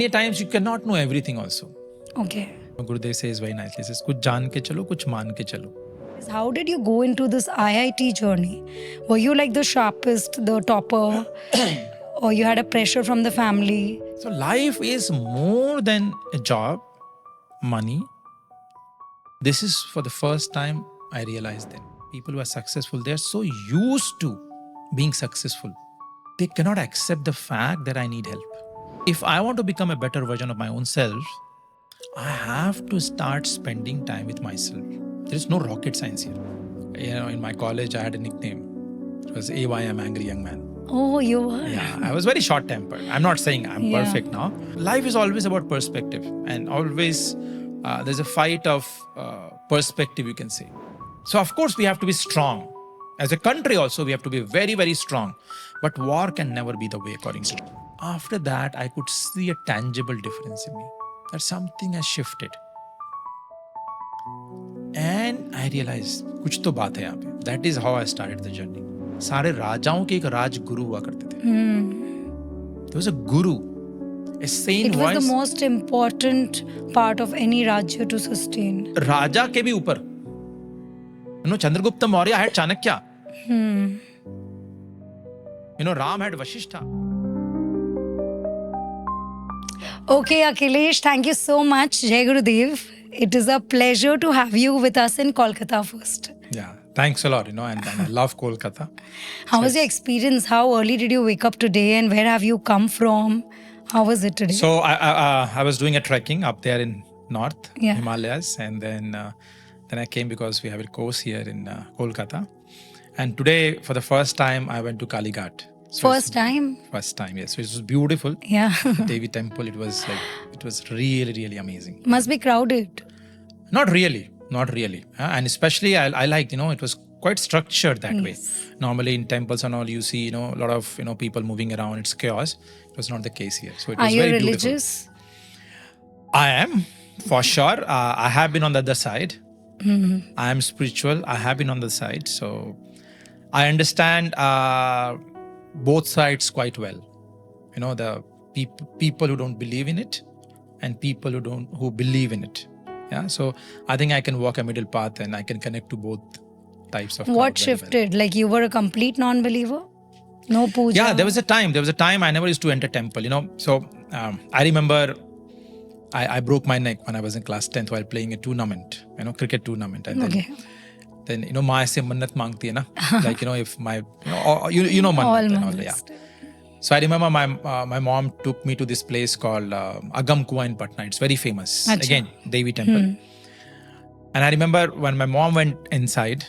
Many times you cannot know everything also. Okay. Gurudev says very nicely, says, कुछ जान के चलो, कुछ मान के चलो. How did you go into this IIT journey? Were you like the sharpest, the topper, or you had a pressure from the family? So life is more than a job, money. This is for the first time I realized that people who are successful, they're so used to being successful. They cannot accept the fact that I need help. If I want to become a better version of my own self, I have to start spending time with myself. There is no rocket science here. In my college, I had a nickname. It was AYM, Angry Young Man. Oh, you were? Yeah, I was very short-tempered. I'm not saying I'm perfect now. Life is always about perspective, and always there's a fight of perspective, you can say. So of course we have to be strong. As a country also, we have to be very, very strong. But war can never be the way, according to me. After that, I could see a tangible difference in me. That something has shifted. And I realized, कुछ तो बात है यहाँ पे. That is how I started the journey. सारे राजाओं के एक राजगुरु हुआ करते थे. There was a guru, a sane voice. It was the most important part of any Rajya to sustain. राजा के भी ऊपर. Chandragupta Maurya had Chanakya. Ram had Vashishta. Okay, Akhliesh, thank you so much. Jai Gurudev. It is a pleasure to have you with us in Kolkata first. Yeah, thanks a lot, and I love Kolkata. How was your experience? How early did you wake up today and where have you come from? How was it today? So I was doing a trekking up there in North Himalayas, and then I came because we have a course here in Kolkata. And today, for the first time, I went to Kalighat. So first time, yes. So it was beautiful. Yeah. The Devi temple, it was really, really amazing. Must be crowded. Not really. And especially I liked, it was quite structured that way. Normally in temples and all, you see, a lot of, people moving around. It's chaos. It was not the case here. So it was very beautiful. Are you religious? I am, for sure. I have been on the other side. I am spiritual. I have been on the side. So I understand both sides quite well. The people who don't believe in it and people who believe in it. Yeah, so I think I can walk a middle path and I can connect to both types of. What shifted? Like you were a complete non-believer? No puja? Yeah, there was a time I never used to enter temple, So I remember I broke my neck when I was in class 10th while playing a tournament, cricket tournament. And then Ma se mannat mangti hai na. Like, if my, mannat and all. Yeah. So I remember my mom took me to this place called Agam Kuwa in Patna. It's very famous. Achha. Again, Devi temple. And I remember when my mom went inside,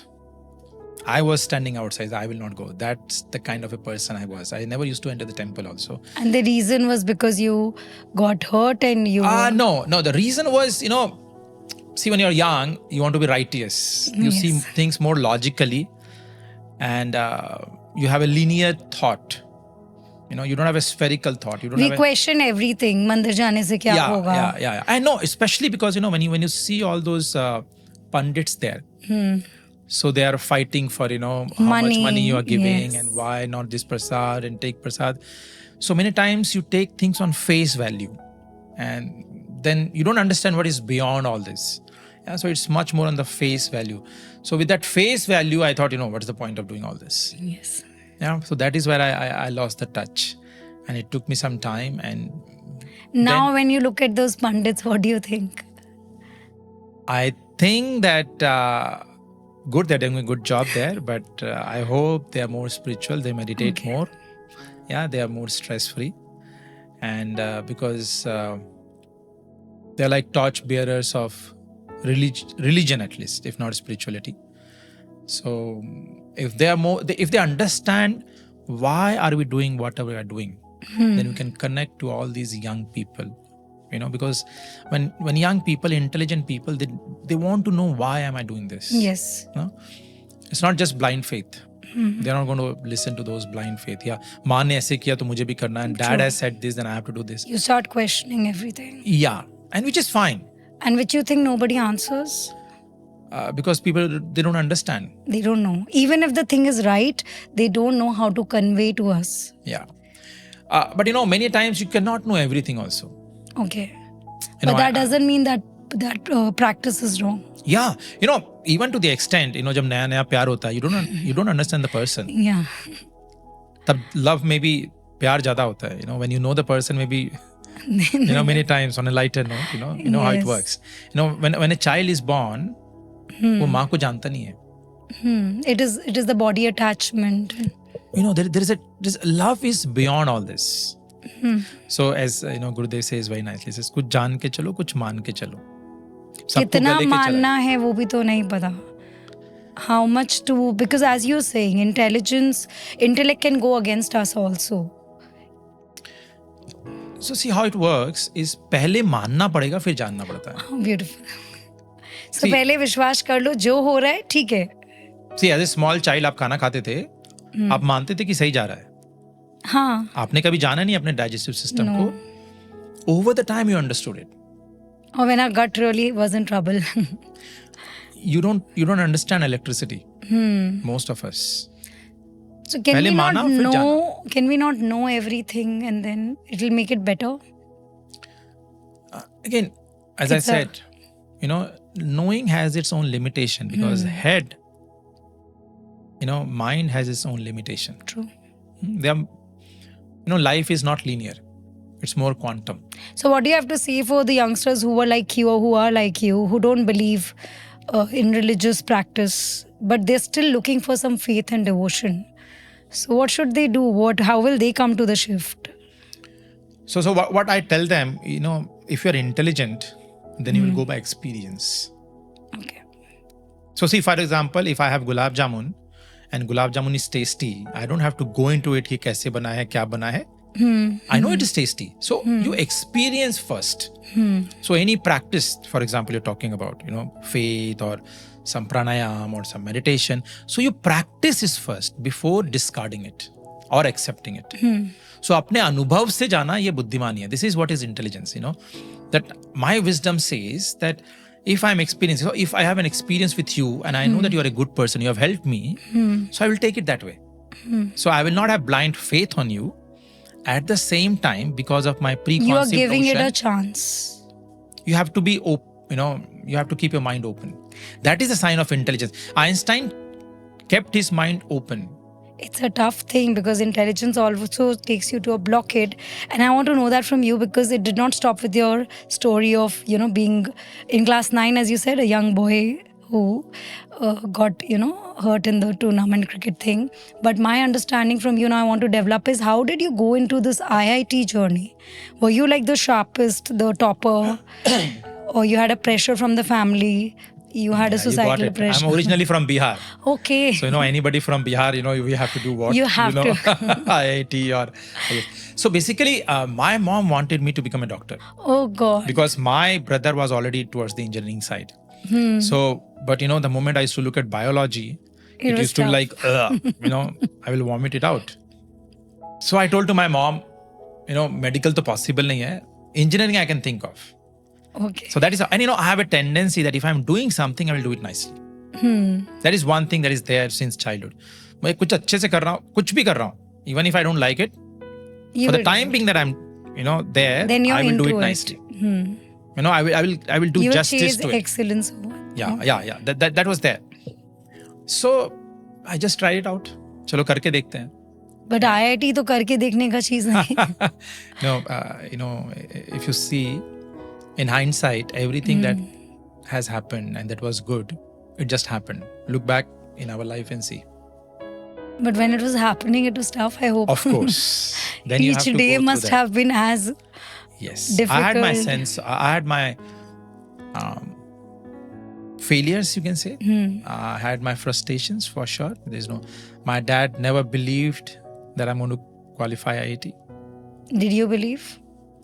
I was standing outside. I will not go. That's the kind of a person I was. I never used to enter the temple also. And the reason was because you got hurt and you... No. The reason was, see, when you're young, you want to be righteous. You see things more logically. And you have a linear thought. You don't have a spherical thought. We question everything. Mandir jaane se kya hoga? Yeah. I know, especially because, when you see all those pundits there. So they are fighting for, how much money you are giving and why not this prasad and take prasad. So many times you take things on face value and then you don't understand what is beyond all this. Yeah, so it's much more on the face value. So with that face value, I thought, what's the point of doing all this? Yes. Yeah, so that is where I lost the touch. And it took me some time. And now when you look at those pundits, what do you think? I think that good, they're doing a good job there. But I hope they are more spiritual. They meditate more. Yeah, they are more stress-free. And because they're like torch bearers of religion at least, if not spirituality. So if they understand why are we doing whatever we are doing, then we can connect to all these young people, because when young people, intelligent people, they want to know why am I doing this? Yes. It's not just blind faith. They're not going to listen to those blind faith. Yeah, maa ne aise kiya to mujhe bhi karna, and dad has said this, then I have to do this. You start questioning everything. Yeah, and which is fine. And which you think nobody answers? Because people, they don't understand. They don't know. Even if the thing is right, they don't know how to convey to us. Yeah. But many times you cannot know everything also. Okay. You know, But that doesn't mean that practice is wrong. Yeah, even to the extent, जब नया नया प्यार होता है, you don't understand the person. Yeah. तब love में भी प्यार ज्यादा होता है. When you know the person, maybe many times on a lighter note, you know how it Yes. works. When a child is born, वो माँ को जानता नहीं है. It is the body attachment. There's love is beyond all this. So as Gurudev says very nicely, says कुछ जान के चलो, कुछ मान के चलो. सबको कितना गले के चला. मानना है वो भी तो नहीं पता. How much to, because as you're saying, intellect can go against us also. So see how it works is पहले मानना पड़ेगा फिर जानना पड़ता है. Beautiful. So See- पहले विश्वास कर लो जो हो रहा है ठीक है. See, as a small child आप खाना खाते थे, आप मानते थे कि सही जा रहा है. हाँ. आपने कभी जाना नहीं अपने डाइजेस्टिव सिस्टम को. Over the time you understood it. Or when our gut really was in trouble. You don't understand electricity. Most of us. So can पहले we not माना, फिर know? Can we not know everything and then it'll make it better? Again, as It's I said, knowing has its own limitation because head, mind has its own limitation. True. Life is not linear. It's more quantum. So what do you have to say for the youngsters who are like you or who are like you, who don't believe in religious practice, but they're still looking for some faith and devotion? So what should they do? How will they come to the shift? So what I tell them, if you're intelligent, then you will go by experience. Okay. So see, for example, if I have gulab jamun and gulab jamun is tasty, I don't have to go into it कि कैसे बना है, क्या बना है. I know it is tasty. So you experience first. So any practice, for example, you're talking about, faith or some pranayam or some meditation. So you practice is first before discarding it or accepting it. So अपने अनुभव से जाना ये बुद्धिमानी है. This is what is intelligence, that my wisdom says that if I'm experiencing, so if I have an experience with you and I know that you are a good person, you have helped me, so I will take it that way. So I will not have blind faith on you. At the same time, because of my preconceived You are giving notion, it a chance. you have to be open, you have to keep your mind open. That is a sign of intelligence. Einstein kept his mind open. It's a tough thing because intelligence also takes you to a blockade. And I want to know that from you because it did not stop with your story of, being in class 9, as you said, a young boy who got, hurt in the tournament cricket thing. But my understanding from you now I want to develop is how did you go into this IIT journey? Were you like the sharpest, the topper? Or you had a pressure from the family? You had a You got societal it. pressure? I'm originally from Bihar. Okay. So, anybody from Bihar, we have to do what? You have to. IIT or... So, basically, my mom wanted me to become a doctor. Oh, God. Because my brother was already towards the engineering side. So, but, the moment I used to look at biology, it was used to be tough. like, I will vomit it out. So, I told to my mom, medical to possible nahi hai. Engineering I can think of. Okay. So that is, and I have a tendency that if I'm doing something, I will do it nicely. That is one thing that is there since childhood. मैं कुछ अच्छे से कर रहा हूँ, कुछ भी कर रहा हूँ. Even if I don't like it, for the time being that I'm, there, then you're I will do into it nicely. I will do You justice chase to it. excellence. Yeah. That was there. So I just tried it out. चलो करके देखते हैं. But IIT तो करके देखने का चीज नहीं. No, if you see, in hindsight, everything that has happened and that was good, it just happened. Look back in our life and see. But when it was happening, it was tough, I hope. Of course. Then you have Each to day go through must that. have been as Yes. difficult. I had my sense. I had my failures, you can say. I had my frustrations for sure. My dad never believed that I'm going to qualify IIT. Did you believe?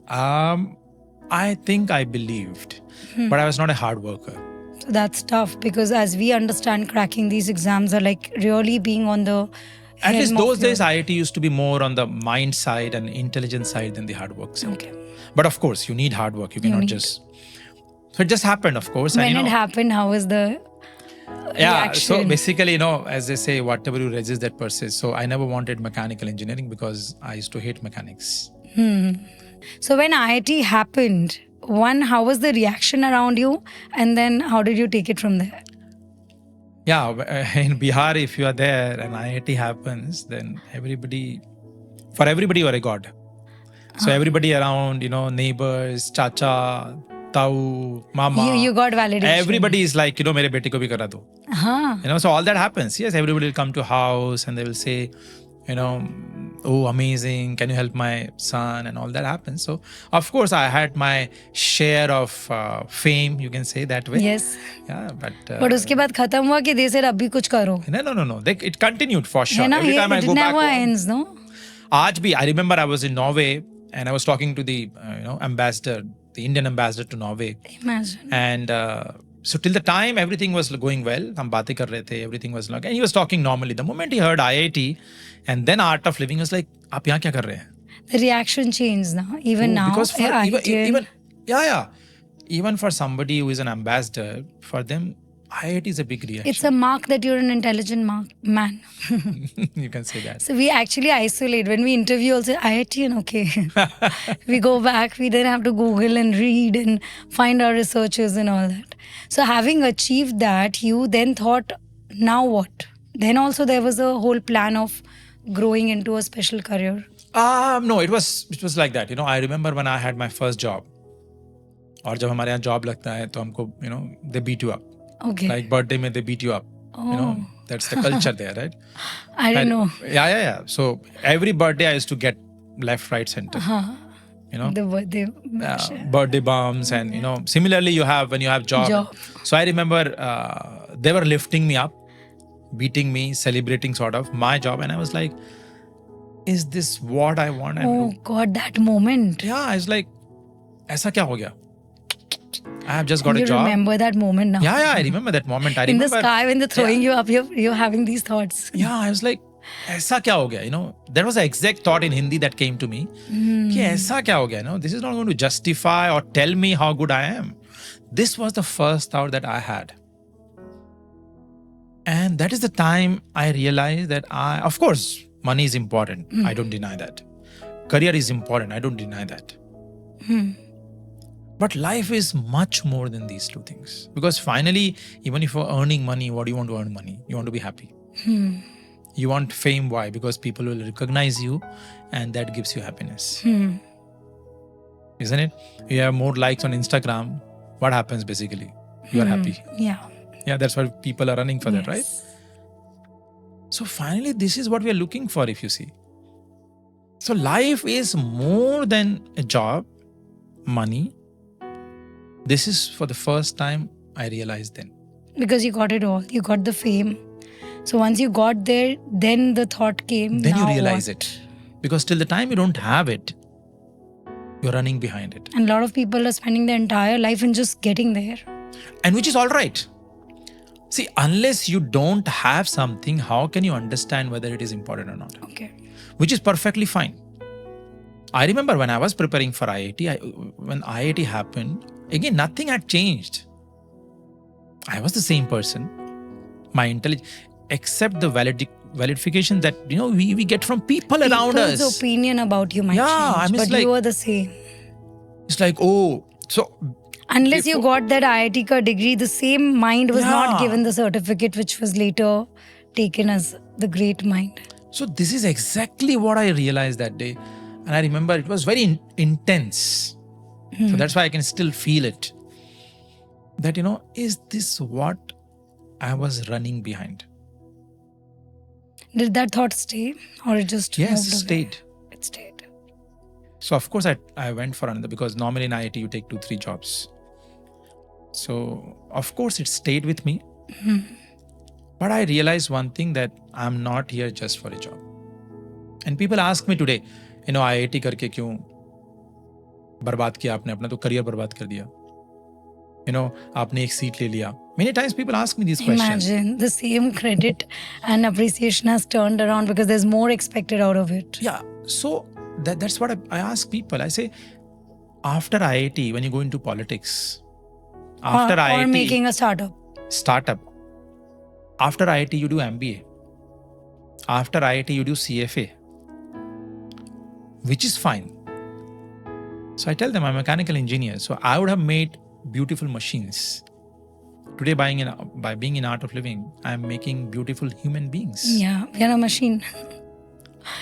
I think I believed, but I was not a hard worker. So that's tough because as we understand, cracking these exams are like really being on the At least helm of those your- days, IIT used to be more on the mind side and intelligence side than the hard work side. Okay. But of course, you need hard work. You cannot need. just... So it just happened, of course. When and, it happened, how was the so reaction? basically, as they say, whatever you resist, that persists. So I never wanted mechanical engineering because I used to hate mechanics. So when IIT happened, one, how was the reaction around you? And then how did you take it from there? Yeah, in Bihar, if you are there and IIT happens, then for everybody you are a god. So everybody around, neighbors, chacha, tau, mama. You got validation. Everybody is like, mere beti ko bhi kara do. Uh-huh. So all that happens. Yes, everybody will come to house and they will say, oh, amazing, can you help my son? And all that happens. So, of course, I had my share of fame, you can say that way. Yes. Yeah, but उसके बाद खत्म हुआ कि they said अभी कुछ करो. No. It continued for sure. है ना, Every time I it go back never home, ends, no? आज भी, I remember I was in Norway and I was talking to the ambassador, the Indian ambassador to Norway. Imagine. And so till the time everything was going well, हम बातें कर रहे थे, everything was like, and he was talking normally. The moment he heard IIT and then Art of Living, he was like, आप यहाँ क्या कर रहे हैं? The reaction changed now, even now. Because for even for somebody who is an ambassador, for them IIT is a big reaction. It's a mark that you're an intelligent man. You can say that. So we actually isolate. When we interview also, IIT and okay. We go back, we then have to Google and read and find our researchers and all that. So having achieved that, you then thought, now what? Then also there was a whole plan of growing into a special career. No, it was like that. I remember when I had my first job. और जब हमारे यहाँ job लगता है तो हमको they beat you up. Okay. Like birthday mein they beat you up. Oh. That's the culture there, right? I didn't know. Yeah. So every birthday I used to get left, right, center. The birthday. Birthday bombs and similarly when you have job. So I remember they were lifting me up, beating me, celebrating sort of my job, and I was like, is this what I want? Oh God, that moment. Yeah, I was like, ऐसा क्या हो गया? I have just got a job. You remember that moment now? Yeah, I remember that moment. In the sky when they're throwing you up, you're having these thoughts. Yeah, I was like, ऐसा क्या हो गया? There was an exact thought in Hindi that came to me. कि ऐसा क्या हो गया? This is not going to justify or tell me how good I am. This was the first thought that I had. And that is the time I realized that of course, money is important. I don't deny that. Career is important. I don't deny that. But life is much more than these two things. Because finally, even if you're earning money, what do you want to earn money? You want to be happy. You want fame. Why? Because people will recognize you and that gives you happiness. Isn't it? You have more likes on Instagram. What happens basically? You are happy. Yeah, that's why people are running for that, right? So finally, this is what we are looking for, if you see. So life is more than a job, money. This is for the first time I realized then. Because you got it all. You got the fame. So once you got there, then the thought came. Then you realize it. Because till the time you don't have it, you're running behind it. And a lot of people are spending their entire life in just getting there. And which is all right. See, unless you don't have something, how can you understand whether it is important or not? Okay. Which is perfectly fine. I remember when I was preparing for IIT, when IIT happened, again, nothing had changed. I was the same person. My intelligence, except the validification that, we get from people around us. People's opinion about you might change, but you are the same. It's like, unless you got that IIT ka degree, the same mind was not given the certificate, which was later taken as the great mind. So this is exactly what I realized that day. And I remember it was very intense. So that's why I can still feel it. That, is this what I was running behind? Did that thought stay or it just Yes, moved away? stayed. It stayed. So of course I went for another, because normally in IIT you take 2-3 jobs. So of course it stayed with me. But I realized one thing, that I'm not here just for a job. And people ask me today, IIT करके क्यों बर्बाद किया आपने अपना, तो career बर्बाद कर दिया. आपने एक सीट ले लिया. Many times people ask me these questions. Imagine the same credit and appreciation has turned around because there's more expected out of it. Yeah. So that's what I ask people. I say, after IIT, when you go into politics, after IIT, or making a startup. After IIT, you do MBA. After IIT, you do CFA, which is fine. So I tell them I'm a mechanical engineer. So I would have made beautiful machines. Today, by being in art of living, I'm making beautiful human beings. Yeah, we are a machine.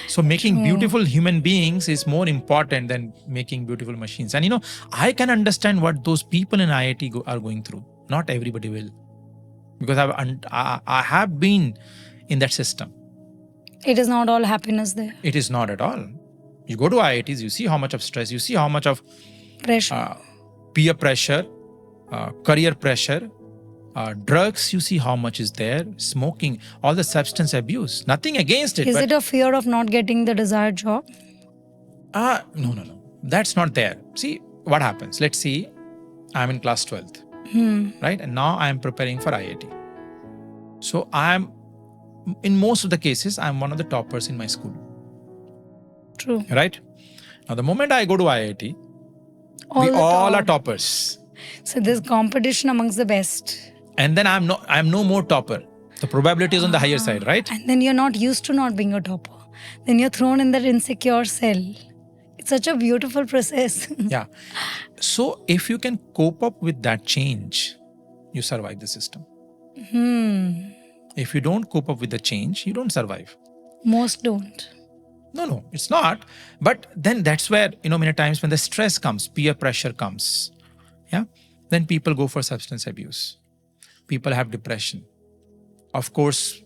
So making True. beautiful human beings is more important than making beautiful machines. And I can understand what those people in IIT are going through. Not everybody will. Because I have been in that system. It is not all happiness there. It is not at all. You go to IITs, you see how much of stress, you see how much of Pressure. peer pressure, career pressure, drugs, you see how much is there, smoking, all the substance abuse. Nothing against it. Is it a fear of not getting the desired job? No. That's not there. See what happens. Let's see, I'm in class 12th, right? And now I'm preparing for IIT. So in most of the cases, I'm one of the toppers in my school. True. Right? Now, the moment I go to IIT, we all are toppers. So there's competition amongst the best. And then I'm no more topper. The probability is on the higher side, right? And then you're not used to not being a topper. Then you're thrown in that insecure cell. It's such a beautiful process. Yeah. So if you can cope up with that change, you survive the system. If you don't cope up with the change, you don't survive. Most don't. No, it's not. But then that's where, many times when the stress comes, peer pressure comes, then people go for substance abuse. People have depression. Of course,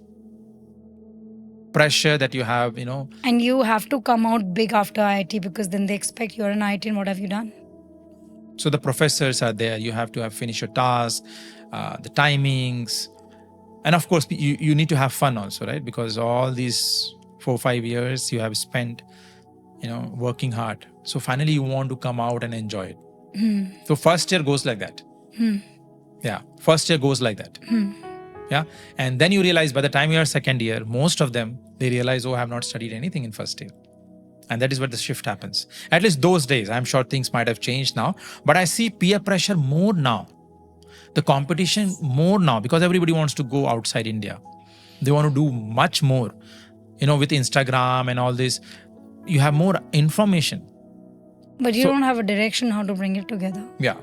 pressure that you have, And you have to come out big after IIT because then they expect you're an IIT and what have you done? So the professors are there. You have to finish your task, the timings. And of course, you need to have fun also, right? Because all these 4-5 years you have spent, working hard. So finally you want to come out and enjoy it. So first year goes like that. Yeah, first year goes like that. Yeah, and then you realize by the time you are second year, most of them, they realize, I have not studied anything in first year. And that is where the shift happens. At least those days, I'm sure things might have changed now, but I see peer pressure more now. The competition more now because everybody wants to go outside India. They want to do much more. With Instagram and all this, you have more information. But you don't have a direction how to bring it together. Yeah.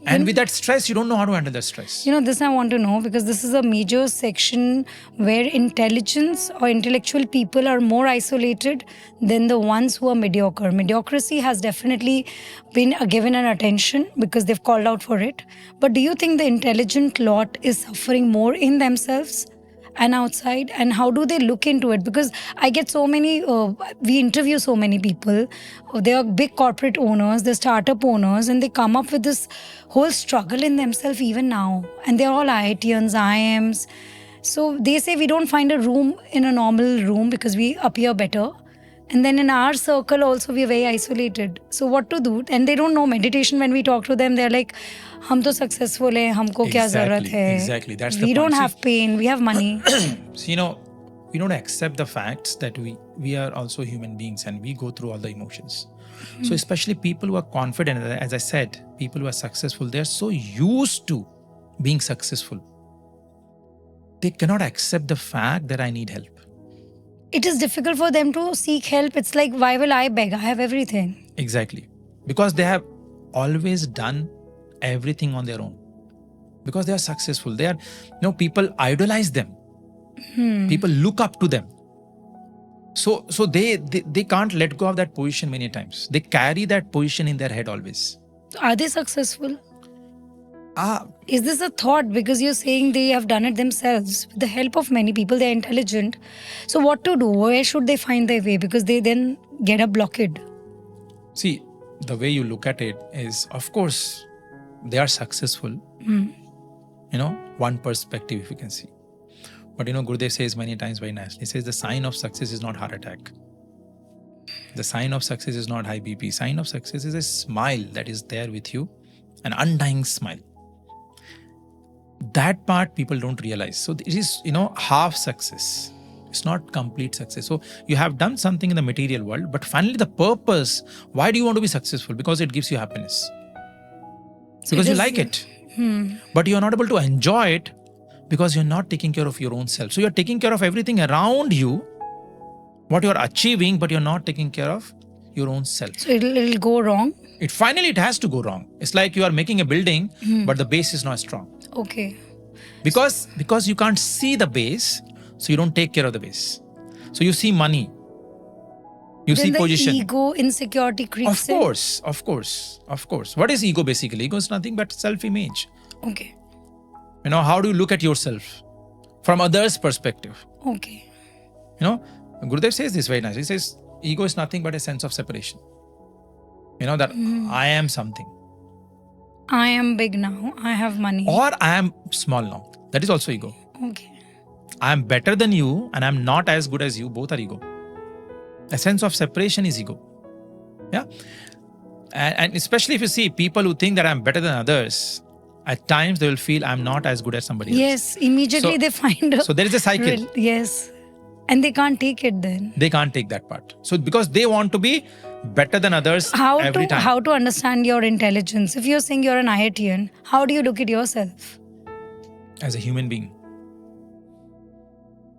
And with that stress, you don't know how to handle the stress. This I want to know because this is a major section where intelligence or intellectual people are more isolated than the ones who are mediocre. Mediocrity has definitely been given an attention because they've called out for it. But do you think the intelligent lot is suffering more in themselves and outside, and how do they look into it? Because I get so many, we interview so many people, they are big corporate owners, they're startup owners, and they come up with this whole struggle in themselves even now, and they're all IITians, IIMs. So they say we don't find a room in a normal room because we appear better. And then in our circle also we are very isolated. So what to do? And they don't know meditation. When we talk to them, they're like, "Hum to successful hai, humko kya zarurat hai?" Exactly. That's the point. We don't have pain. We have money. So, we don't accept the facts that we are also human beings and we go through all the emotions. So especially people who are confident, as I said, people who are successful, they're so used to being successful. They cannot accept the fact that I need help. It is difficult for them to seek help. It's like, why will I beg? I have everything. Exactly. Because they have always done everything on their own. Because they are successful. They are, people idolize them. People look up to them. So they can't let go of that position many times. They carry that position in their head always. Are they successful? Is this a thought? Because you're saying they have done it themselves with the help of many people. They're intelligent. So what to do? Where should they find their way? Because they then get a blockade. See, the way you look at it is, of course, they are successful. One perspective if you can see. But Gurudev says many times very nicely, he says the sign of success is not heart attack. The sign of success is not high BP. Sign of success is a smile that is there with you, an undying smile. That part people don't realize. So it is, half success. It's not complete success. So you have done something in the material world, but finally the purpose, why do you want to be successful? Because it gives you happiness. Because you like it. But you're not able to enjoy it because you're not taking care of your own self. So you're taking care of everything around you, what you're achieving, but you're not taking care of your own self. So it'll go wrong. It has to go wrong. It's like you are making a building, but the base is not strong. Okay. Because you can't see the base, so you don't take care of the base. So you see money, you Then see the position. ego, insecurity creeps in. Of course. What is ego basically? Ego is nothing but self-image. Okay. How do you look at yourself from others' perspective? Okay. Gurudev says this very nice. He says, ego is nothing but a sense of separation. That I am something. I am big now. I have money. Or I am small now. That is also ego. Okay. I am better than you and I am not as good as you. Both are ego. A sense of separation is ego. Yeah. And especially if you see people who think that I'm better than others, at times they will feel I'm not as good as somebody else. Yes, immediately they find So there is a cycle. Yes. And they can't take it then. They can't take that part. So because they want to be better than others every time. How to understand your intelligence? If you're saying you're an IITian, how do you look at yourself? As a human being.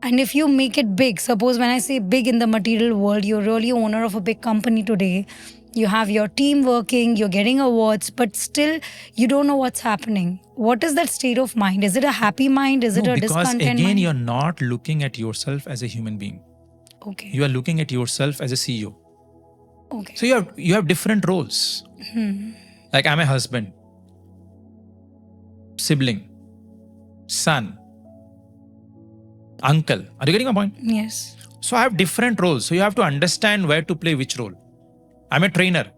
And if you make it big, suppose when I say big in the material world, you're really owner of a big company today. You have your team working, you're getting awards, but still you don't know what's happening. What is that state of mind? Is it a happy mind? Is it a discontent because again, mind? you're not looking at yourself as a human being. Okay. You are looking at yourself as a CEO. Okay. So you have different roles. Like I'm a husband, sibling, son, uncle. Are you getting my point? Yes. So I have different roles. So you have to understand where to play which role. I'm a trainer.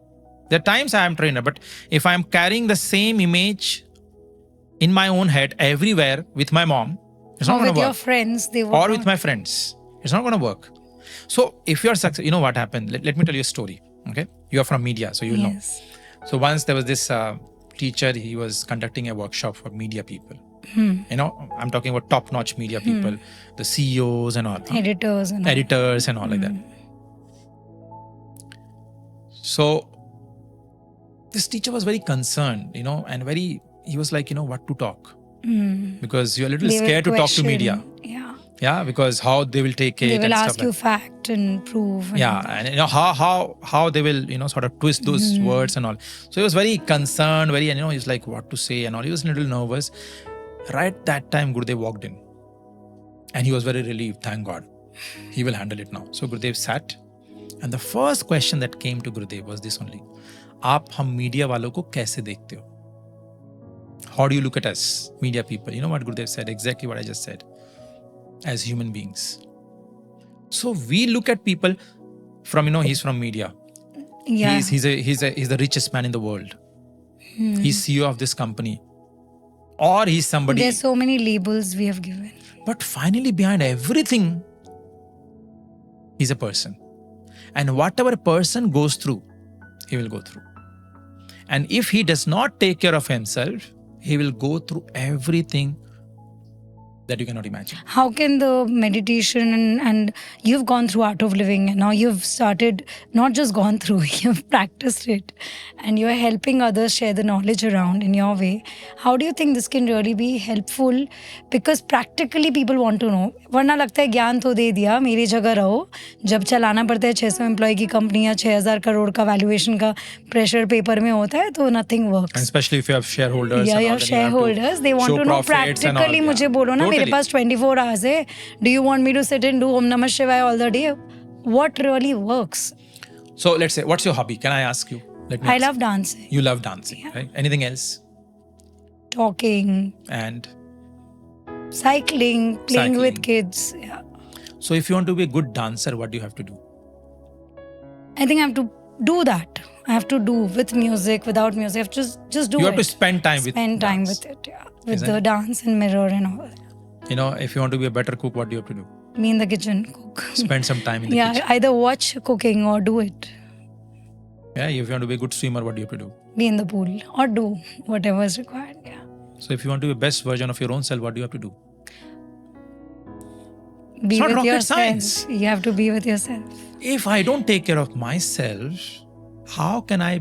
There are times I am trainer, but if I'm carrying the same image in my own head everywhere with my mom, it's not going to work. With your friends, they work. Or with my friends, it's not going to work. So if you're successful, you know what happened? Let me tell you a story. Okay, you are from media, so you know. So once there was this teacher, he was conducting a workshop for media people. I'm talking about top-notch media people, the CEOs and all. Editors and all like that. So this teacher was very concerned, and he was like, what to talk. Because you're a little scared to talk to media. Yeah, because how they will take it. They will and ask stuff you fact and proof. And how they will sort of twist those words and all. So he was very concerned, he was like what to say and all. He was a little nervous. Right that time Gurudev walked in. And he was very relieved, thank God. He will handle it now. So Gurudev sat. And the first question that came to Gurudev was this only. आप हम media वालों को कैसे देखते हो? How do you look at us, media people? You know what Gurudev said? Exactly what I just said. As human beings. So we look at people from, he's from media. Yeah. He's the richest man in the world. He's CEO of this company. Or he's somebody. There's so many labels we have given. But finally behind everything, he's a person. And whatever a person goes through, he will go through. And if he does not take care of himself, he will go through everything that you cannot imagine. How can the meditation and you've gone through Art of Living and now you've started, not just gone through, you've practiced it and you're helping others share the knowledge around in your way. How do you think this can really be helpful? Because practically people want to know. वरना लगता है ज्ञान तो दे दिया, मेरी जगह रहो. जब चलाना पड़ता है 600 एम्प्लॉय की कंपनी या 6000 करोड़ का वैल्यूएशन का प्रेशर पेपर में होता है तो nothing works. And especially if you have shareholders. Yeah, you have shareholders. They want to know practically. मुझे बोलो ना मेरे पास 24 hours है. Do you want me to sit and do Om Namah Shivaya all the day? What really works? So let's say, what's your hobby? Can I ask you? I love dancing. You love dancing, right? Anything else? Talking. And? Cycling, playing with kids. Yeah. So if you want to be a good dancer, what do you have to do? I think I have to do that. I have to do with music, without music. I have to just do it. You have to spend time with it, yeah. With the dance and mirror and all. If you want to be a better cook, what do you have to do? Me in the kitchen, cook. Spend some time in the kitchen. Yeah, either watch cooking or do it. Yeah, if you want to be a good swimmer, what do you have to do? Be in the pool or do whatever is required, yeah. So if you want to be the best version of your own self, what do you have to do? Be with yourself. Science. You have to be with yourself. If I don't take care of myself, how can I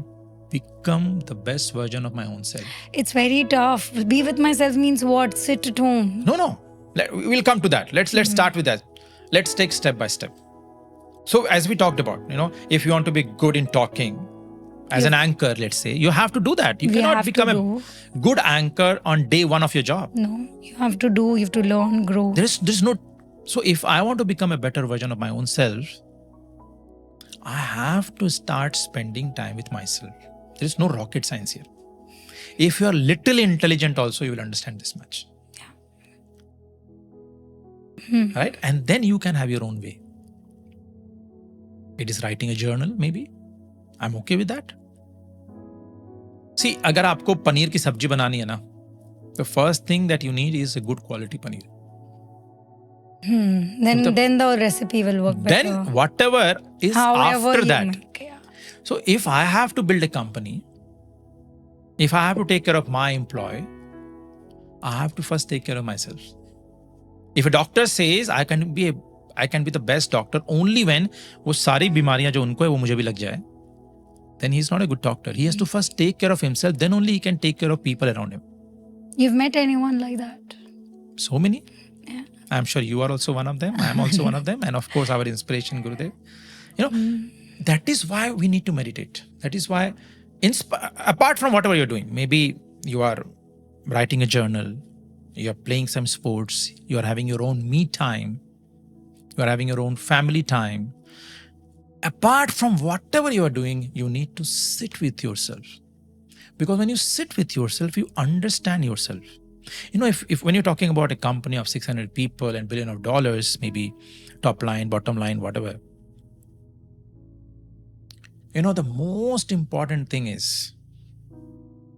become the best version of my own self? It's very tough. Be with myself means what? Sit at home. No. We'll come to that. Let's start with that. Let's take step by step. So as we talked about, if you want to be good in talking, as an anchor, let's say, you have to do that. You cannot become a good anchor on day one of your job. No, you have to do, you have to learn, grow. There's no. So if I want to become a better version of my own self, I have to start spending time with myself. There is no rocket science here. If you are little intelligent also, you will understand this much. Yeah. Right? And then you can have your own way. It is writing a journal, maybe. I'm okay with that. See, अगर आपको पनीर की सब्जी बनानी है ना, the first thing that you need is a good quality paneer. Then the recipe will work better. Then whatever is However after you that. make, yeah. So if I have to build a company, if I have to take care of my employee, I have to first take care of myself. If a doctor says I can be the best doctor only when वो सारी बीमारियां जो उनको है वो मुझे भी लग जाए, then he's not a good doctor. He has to first take care of himself, then only he can take care of people around him. You've met anyone like that? So many. Yeah. I'm sure you are also one of them. I'm also one of them. And of course, our inspiration, Gurudev. That is why we need to meditate. That is why, apart from whatever you're doing, maybe you are writing a journal, you're playing some sports, you're having your own me time, you're having your own family time. Apart from whatever you are doing, you need to sit with yourself. Because when you sit with yourself, you understand yourself. If when you're talking about a company of 600 people and $1 billion, maybe top line, bottom line, whatever, the most important thing is,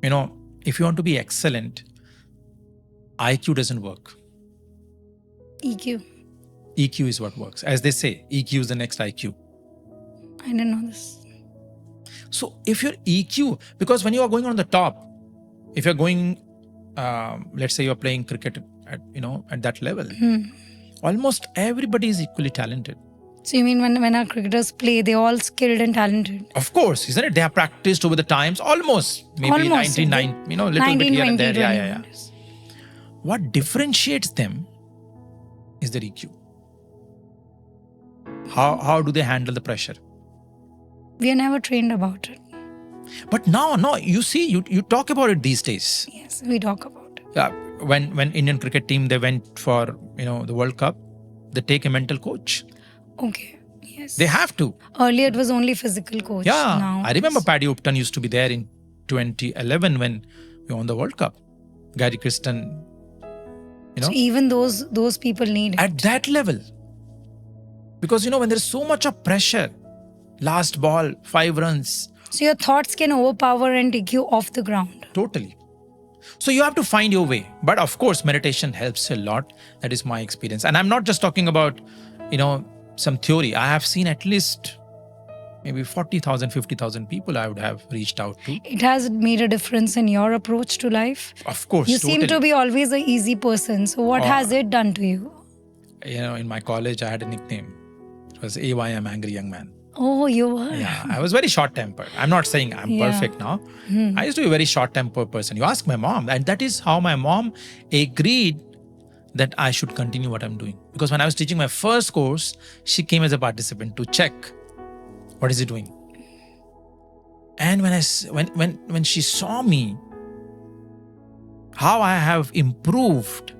if you want to be excellent, IQ doesn't work. EQ. EQ is what works. As they say, EQ is the next IQ. I didn't know this. So if your EQ, because when you are going on the top, if you're going, let's say you're playing cricket at that level, almost everybody is equally talented. So you mean when our cricketers play, they're all skilled and talented? Of course, isn't it? They have practiced over the times, almost, maybe 99, little 19, bit here 20, and there. 20, Yeah. What differentiates them is their EQ. How do they handle the pressure? We are never trained about it. But now, you see, you talk about it these days. Yes, we talk about it. Yeah, when Indian cricket team, they went for, the World Cup, they take a mental coach. Okay, yes. They have to. Earlier it was only physical coach. Yeah, now I remember Paddy Upton used to be there in 2011 when we won the World Cup. Gary Kristen, So even those people need it. At that level. Because, when there's so much of pressure, last ball, 5 runs. So your thoughts can overpower and take you off the ground. Totally. So you have to find your way. But of course, meditation helps a lot. That is my experience. And I'm not just talking about, some theory. I have seen at least maybe 40,000, 50,000 people I would have reached out to. It has made a difference in your approach to life. Of course, You totally. seem to be always an easy person. So what has it done to you? In my college, I had a nickname. It was AYM, Angry Young Man. Oh, you were. Yeah, I was very short-tempered. I'm not saying I'm perfect now. I used to be a very short-tempered person. You ask my mom, and that is how my mom agreed that I should continue what I'm doing. Because when I was teaching my first course, she came as a participant to check what is he doing. And when she saw me, how I have improved,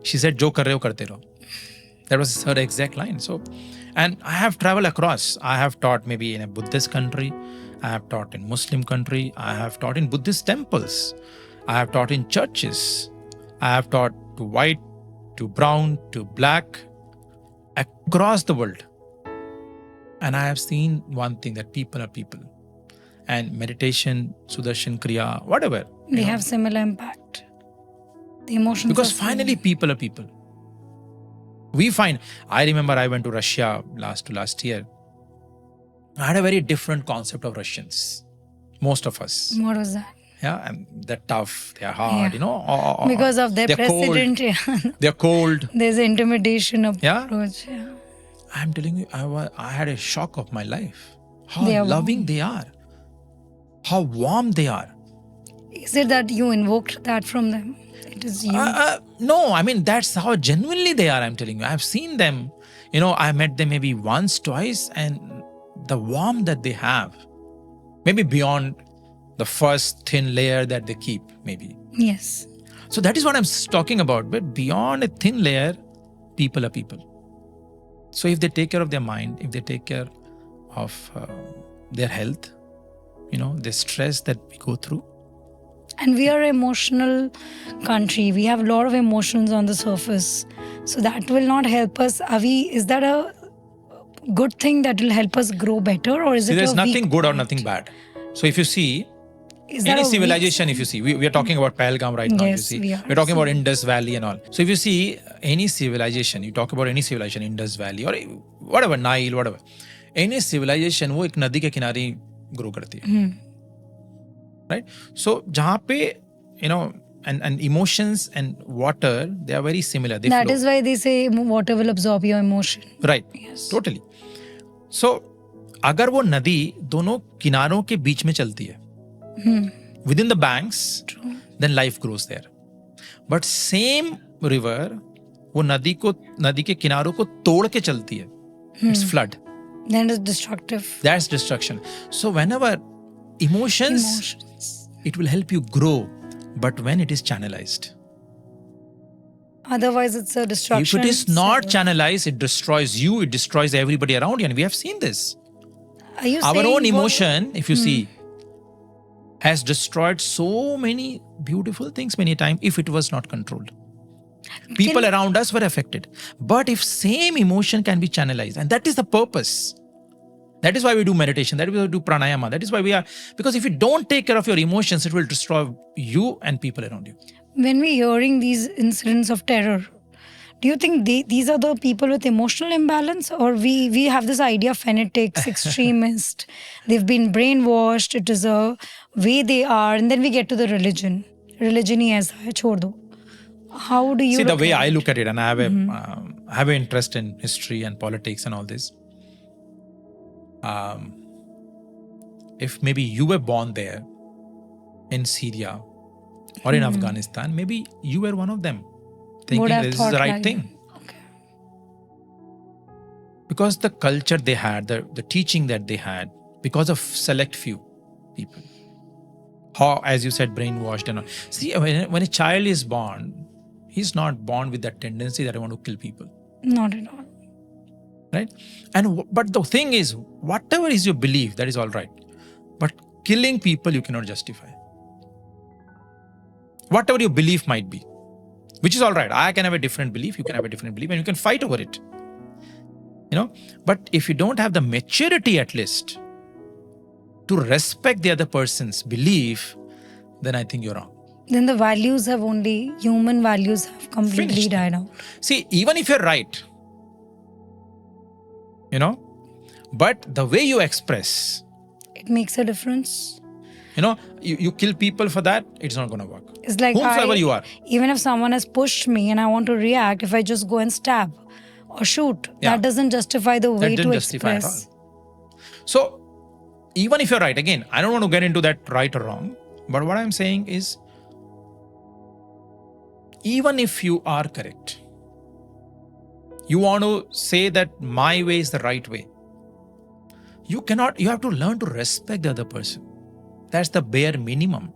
she said, "Jo kar rahe ho, karte raho." That was her exact line. So, and I have traveled across. I have taught maybe in a Buddhist country. I have taught in Muslim country. I have taught in Buddhist temples. I have taught in churches. I have taught to white, to brown, to black, across the world. And I have seen one thing, that people are people. And meditation, Sudarshan Kriya, whatever. They have similar impact. The emotions. Because finally people are people. I remember I went to Russia last year. I had a very different concept of Russians. Most of us. What was that? Yeah, and they're tough, they're hard, Because of their they're president. Cold, they're cold. There's intimidation Yeah. approach. Yeah. I'm telling you, I had a shock of my life. How They are loving they are. How warm they are. Is it that you invoked that from them? It is you. No, I mean, that's how genuinely they are, I'm telling you. I've seen them, I met them maybe once, twice, and the warmth that they have, maybe beyond the first thin layer that they keep, maybe. Yes. So that is what I'm talking about. But beyond a thin layer, people are people. So if they take care of their mind, if they take care of their health, the stress that we go through. And we are an emotional country. We have a lot of emotions on the surface. So that will not help us. Is that a good thing that will help us grow better? Or is it there's a nothing weak good or point? nothing bad. So if you see, Is that any a civilization, weak if you see, we are talking about Pahalgam right now. Yes, You see, we are. we're talking about Indus Valley and all. So if you see any civilization, you talk about any civilization, Indus Valley or whatever, Nile, whatever, any civilization, वो एक नदी के किनारे grow करती है, right? So जहाँ पे, and emotions and water, they are very similar. They That flow. is why they say water will absorb your emotion. Right. Yes. Totally. So अगर वो नदी दोनों किनारों के बीच में चलती है, within the banks, then life grows there. But same river, वो नदी के किनारों को तोड़ के चलती है. It's flood. Then it's destructive. That's destruction. So whenever emotions, it will help you grow, but when it is channelized. Otherwise, it's a destruction. If it is not channelized, it destroys you, it destroys everybody around you. And we have seen this. Are you Our saying own emotion, if you see, has destroyed so many beautiful things many times if it was not controlled. People around us were affected. But if same emotion can be channelized, and that is the purpose. That is why we do meditation. That is why we do pranayama. That is why because if you don't take care of your emotions, it will destroy you and people around you. When we're hearing these incidents of terror, do you think these are the people with emotional imbalance, or we have this idea of fanatics, extremists, they've been brainwashed, it is a way they are, and then we get to the religion. Religion hi aisa hai, chhod do. How do you see the way I look at it, and I have an interest in history and politics and all this. If maybe you were born there in Syria or in Afghanistan, maybe you were one of them thinking this is the right thing. Okay. Because the culture they had, the teaching that they had, because of select few people. How, as you said, brainwashed and all. See, when a child is born, he's not born with that tendency that I want to kill people. Not at all. Right? But the thing is, whatever is your belief, that is all right. But killing people, you cannot justify. Whatever your belief might be, which is all right. I can have a different belief, you can have a different belief, and you can fight over it. But if you don't have the maturity at least to respect the other person's belief, then I think you're wrong. Then the human values have completely Finished. died out. See, even if you're right, but the way you express, It makes a difference. you kill people for that, it's not going to work. It's like Whomsoever you are. Even if someone has pushed me and I want to react, if I just go and stab or shoot, that doesn't justify the way to express. So, even if you're right, again, I don't want to get into that right or wrong, but what I'm saying is, even if you are correct, you want to say that my way is the right way, you have to learn to respect the other person. That's the bare minimum.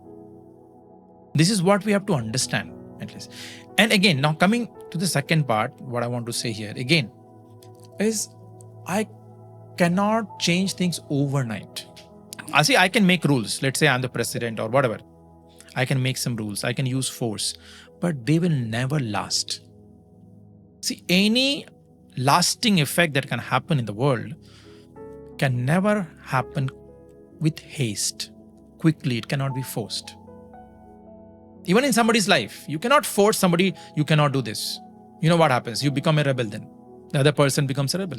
This is what we have to understand, at least. And again, now coming to the second part, what I want to say here again is I cannot change things overnight. I can make rules. Let's say I'm the president or whatever. I can make some rules. I can use force, but they will never last. See, any lasting effect that can happen in the world can never happen with haste. Quickly, it cannot be forced. Even in somebody's life, you cannot force somebody, you cannot do this. You know what happens? You become a rebel then. The other person becomes a rebel.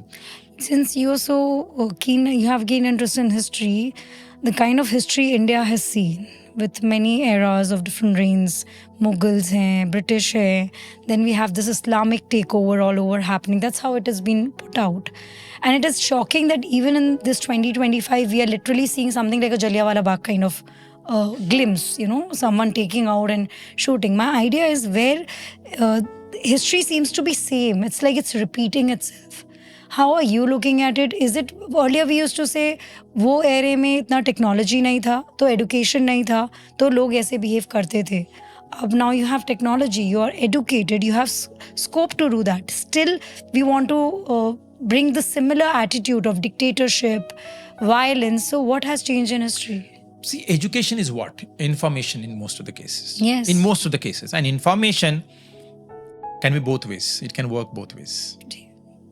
Since you're so keen, you have keen interest in history, the kind of history India has seen with many eras of different reigns, Mughals hai, British hai, then we have this Islamic takeover all over happening. That's how it has been put out. And it is shocking that even in this 2025, we are literally seeing something like a Jallianwala Bagh kind of glimpse, someone taking out and shooting. My idea is where history seems to be same. It's like it's repeating itself. How are you looking at it? Is it earlier we used to say वो array में इतना technology नहीं था तो education नहीं था तो लोग ऐसे बिहेव करते थे. अब now you have technology, you are educated, you have scope to do that. Still, we want to bring the similar attitude of dictatorship, violence. So what has changed in history? See, education is what? Information in most of the cases. Yes. In most of the cases. And information can be both ways. It can work both ways.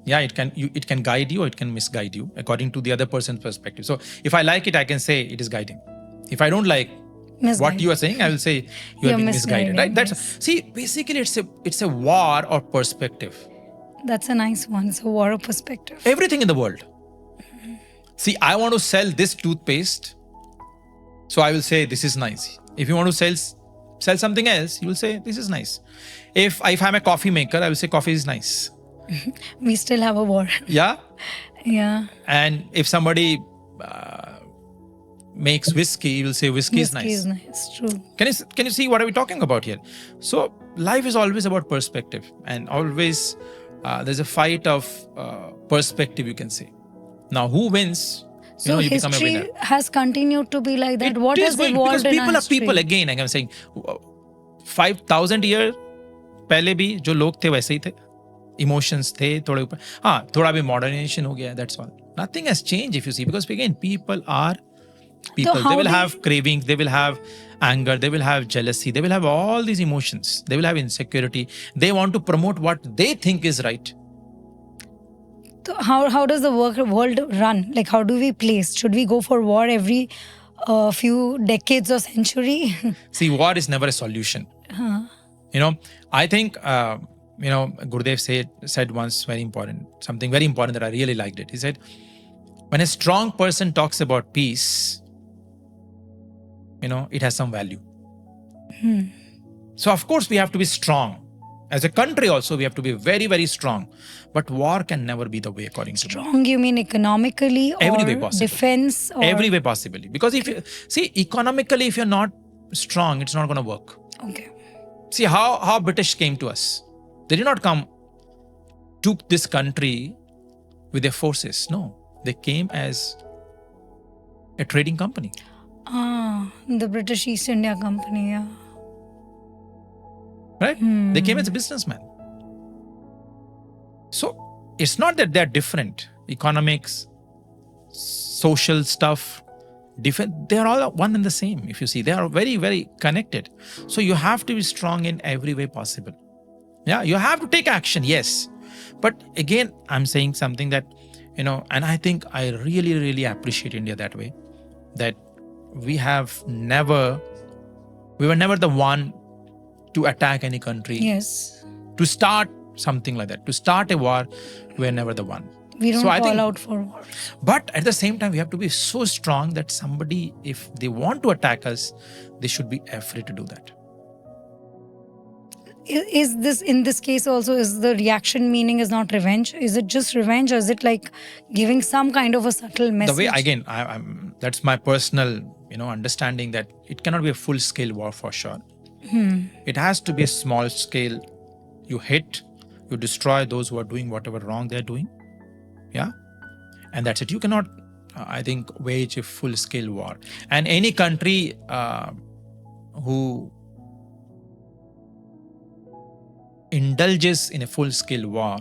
Yeah, it can guide you or it can misguide you according to the other person's perspective. So if I like it, I can say it is guiding. If I don't like what you are saying, I will say you are being misguided. Right? See, basically it's a war or perspective. That's a nice one. It's a war of perspective. Everything in the world. See, I want to sell this toothpaste. So I will say this is nice. If you want to sell something else, you will say this is nice. If I'm a coffee maker, I will say coffee is nice. We still have a war. Yeah? Yeah. And if somebody makes whiskey, you will say whiskey is nice. Whiskey is nice, true. Can you see what are we talking about here? So life is always about perspective, and always there's a fight of perspective, you can say. Now, who wins? So you become a winner. history has continued to be like that. It What is has going, evolved because in people our are people. history? Again, like I'm saying, 5,000 years पहले भी जो लोग थे वैसे ही थे. Emotions थे थोड़े ऊपर. हाँ, थोड़ा भी modernization हो गया. That's all. Nothing has changed if you see, because again, people are people. So they will have cravings. They will have anger. They will have jealousy. They will have all these emotions. They will have insecurity. They want to promote what they think is right. So how does the world run? Like, how do we place? Should we go for war every few decades or century? See, war is never a solution. I think, Gurudev said once something very important that I really liked it. He said, when a strong person talks about peace, it has some value. So, of course, we have to be strong. As a country also, we have to be very, very strong. But war can never be the way, according to me. Strong, you mean economically or Every way possible. defense? Or... Every way possibly. Because economically, if you're not strong, it's not going to work. Okay. See how British came to us. They did not took this country with their forces. No, they came as a trading company. The British East India Company, yeah. Right? They came as a businessman. So it's not that they're different. Economics, social stuff, different. They are all one and the same. If you see, they are very, very connected. So you have to be strong in every way possible. Yeah, you have to take action, yes. But again, I'm saying something that, and I think I really, really appreciate India that way. That we were never the one to attack any country. Yes. To start something like that. To start a war, we were never the one. We don't call out for war. But at the same time, we have to be so strong that somebody, if they want to attack us, they should be afraid to do that. Is this, in this case also, is the reaction meaning is not revenge? Is it just revenge, or is it like giving some kind of a subtle message? The way, again, that's my personal, understanding that it cannot be a full-scale war for sure. It has to be a small scale. You hit, you destroy those who are doing whatever wrong they're doing. Yeah. And that's it. You cannot, I think, wage a full-scale war. And any country who indulges in a full-scale war,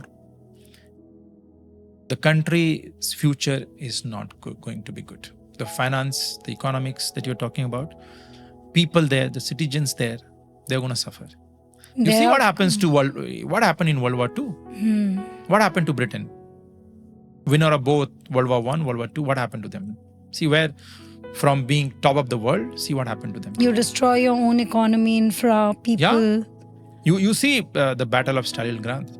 the country's future is not going to be good. The finance, the economics that you're talking about, people there, the citizens there, they're going to suffer. You see what happens what happened in World War II? What happened to Britain? Winner of both World War I, World War II, what happened to them? See where, from being top of the world, see what happened to them. You destroy your own economy, infra, people. Yeah. You see the Battle of Stalingrad.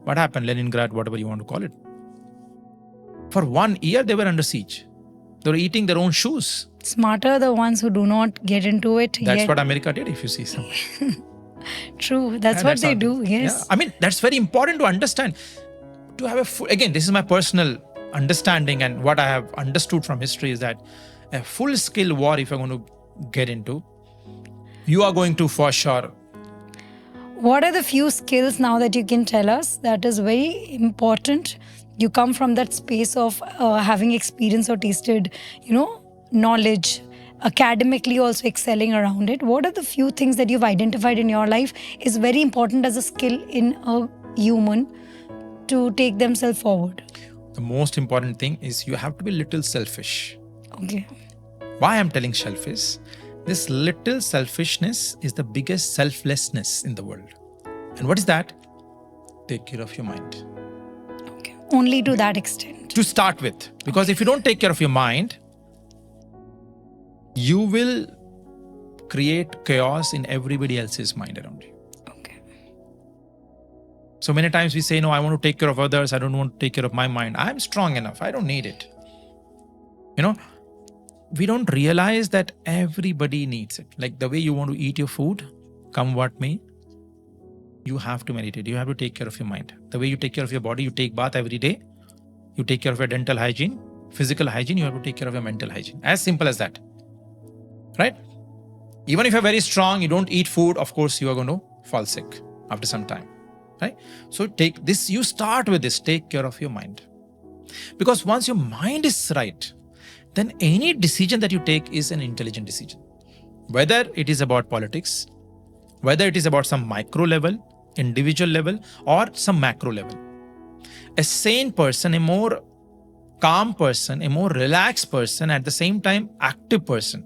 What happened? Leningrad, whatever you want to call it. For 1 year, they were under siege. They were eating their own shoes. Smarter the ones who do not get into it. That's what America did, if you see some. True. That's what they do. Yes. Yeah. I mean, that's very important to understand. To have again, this is my personal understanding, and what I have understood from history is that a full-scale war, if you're going to get into, you are going to for sure. What are the few skills now that you can tell us that is very important? You come from that space of having experience or tasted, knowledge, academically also excelling around it. What are the few things that you've identified in your life is very important as a skill in a human to take themselves forward? The most important thing is you have to be little selfish. Okay. Why I'm telling selfish? This little selfishness is the biggest selflessness in the world. And what is that? Take care of your mind. Okay. Only to that extent. To start with. Because if you don't take care of your mind, you will create chaos in everybody else's mind around you. Okay. So many times we say, no, I want to take care of others. I don't want to take care of my mind. I'm strong enough. I don't need it. We don't realize that everybody needs it. Like the way you want to eat your food, come what may, you have to meditate. You have to take care of your mind. The way you take care of your body, you take bath every day. You take care of your dental hygiene, physical hygiene, you have to take care of your mental hygiene. As simple as that. Right? Even if you're very strong, you don't eat food, of course, you are going to fall sick after some time. Right? So take this, you start with this, take care of your mind. Because once your mind is right, then any decision that you take is an intelligent decision. Whether it is about politics, whether it is about some micro level, individual level, or some macro level. A sane person, a more calm person, a more relaxed person, at the same time active person,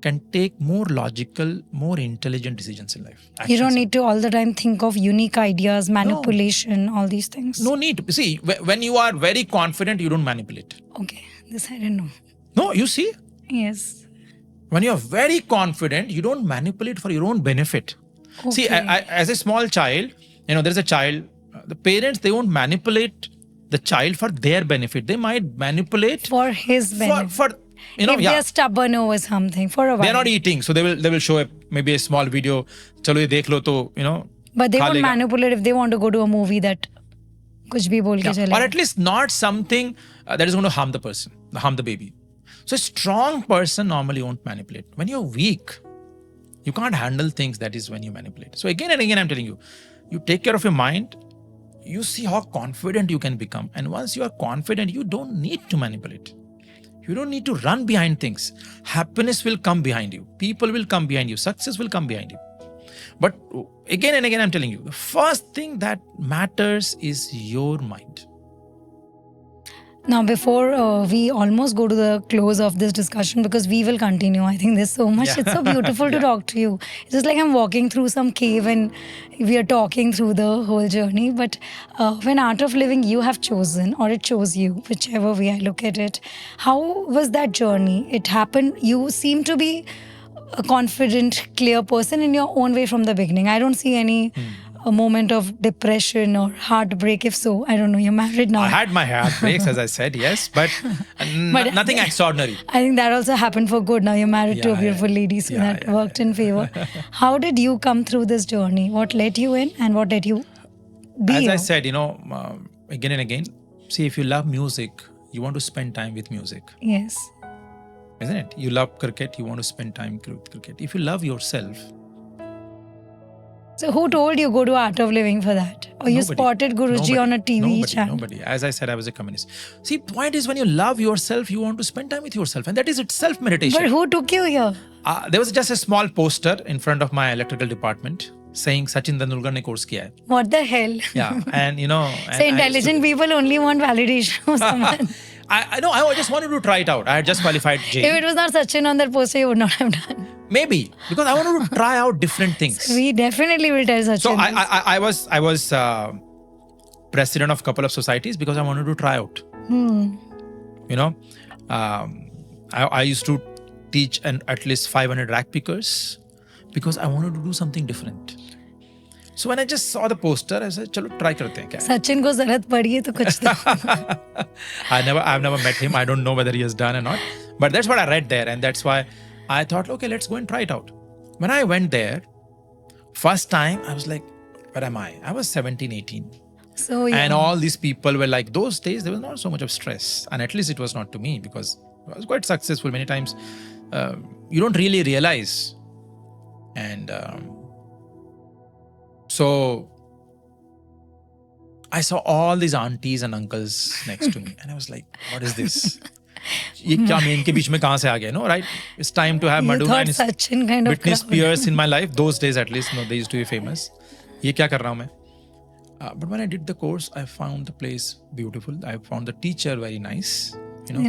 can take more logical, more intelligent decisions in life. You don't need to all the time think of unique ideas, manipulation, all these things. No need. See, when you are very confident, you don't manipulate. Okay, this I didn't know. No, you see? Yes. When you are very confident, you don't manipulate for your own benefit. Okay. See, as a small child, there's a child, the parents, they won't manipulate the child for their benefit. They might manipulate for his benefit. If they're stubborn over something for a while. They're not eating, so they will show maybe a small video. Chalo ye dekh lo to, But they won't manipulate if they want to go to a movie that kuch bhi bol ke chale. Or at least not something that is going to harm the person, harm the baby. So a strong person normally won't manipulate. When you're weak, you can't handle things. That is when you manipulate. So again and again, I'm telling you, you take care of your mind. You see how confident you can become. And once you are confident, you don't need to manipulate. You don't need to run behind things. Happiness will come behind you. People will come behind you. Success will come behind you. But again and again, I'm telling you, the first thing that matters is your mind. Now, before we almost go to the close of this discussion, because we will continue. I think there's so much. Yeah. It's so beautiful to talk to you. It's just like I'm walking through some cave and we are talking through the whole journey. But when Art of Living you have chosen, or it chose you, whichever way I look at it, how was that journey? It happened. You seem to be a confident, clear person in your own way from the beginning. I don't see any a moment of depression or heartbreak. If so, I don't know, you're married now. I had my heartbreaks, as I said, yes, but nothing extraordinary. I think that also happened for good. Now you're married to a beautiful lady, so that worked in favor. How did you come through this journey? What led you in and what led you be As here? I said, again and again, see, if you love music, you want to spend time with music. Yes. Isn't it? You love cricket, you want to spend time with cricket. If you love yourself. So who told you go to Art of Living for that? Or you spotted Guruji on a TV channel? Nobody. As I said, I was a communist. See, point is when you love yourself, you want to spend time with yourself. And that is itself meditation. But who took you here? There was just a small poster in front of my electrical department saying Sachin Tendulkar ne course kiya hai. What the hell? Yeah. And So intelligent people only want validation of someone. I know, I just wanted to try it out. I had just qualified JEE. If it was not Sachin on that poster, you would not have done. Maybe, because I wanted to try out different things. So we definitely will tell Sachin. So I was president of a couple of societies because I wanted to try out. I used to teach at least 500 rack pickers because I wanted to do something different. So when I just saw the poster, I said, "Chalo, try karte hain kya." Sachin ko zarat padi hai to kuch do. I've never met him. I don't know whether he has done or not. But that's what I read there, and that's why I thought, okay, let's go and try it out. When I went there, first time, I was like, where am I? I was 17, 18. So and all these people were like, those days, there was not so much of stress. And at least it was not to me, because I was quite successful many times. You don't really realize. And so I saw all these aunties and uncles next to me. And I was like, what is this? ये क्या मैं इनके बीच में कहाँ से आ गया? No, right? It's time to have You Madonna thought and Sachin kind of Britney crowd. Spears in my life. Those days at least, they used to be famous. ये क्या कर रहा हूँ मैं? But when I did the course, I found the place beautiful. I found the teacher very nice.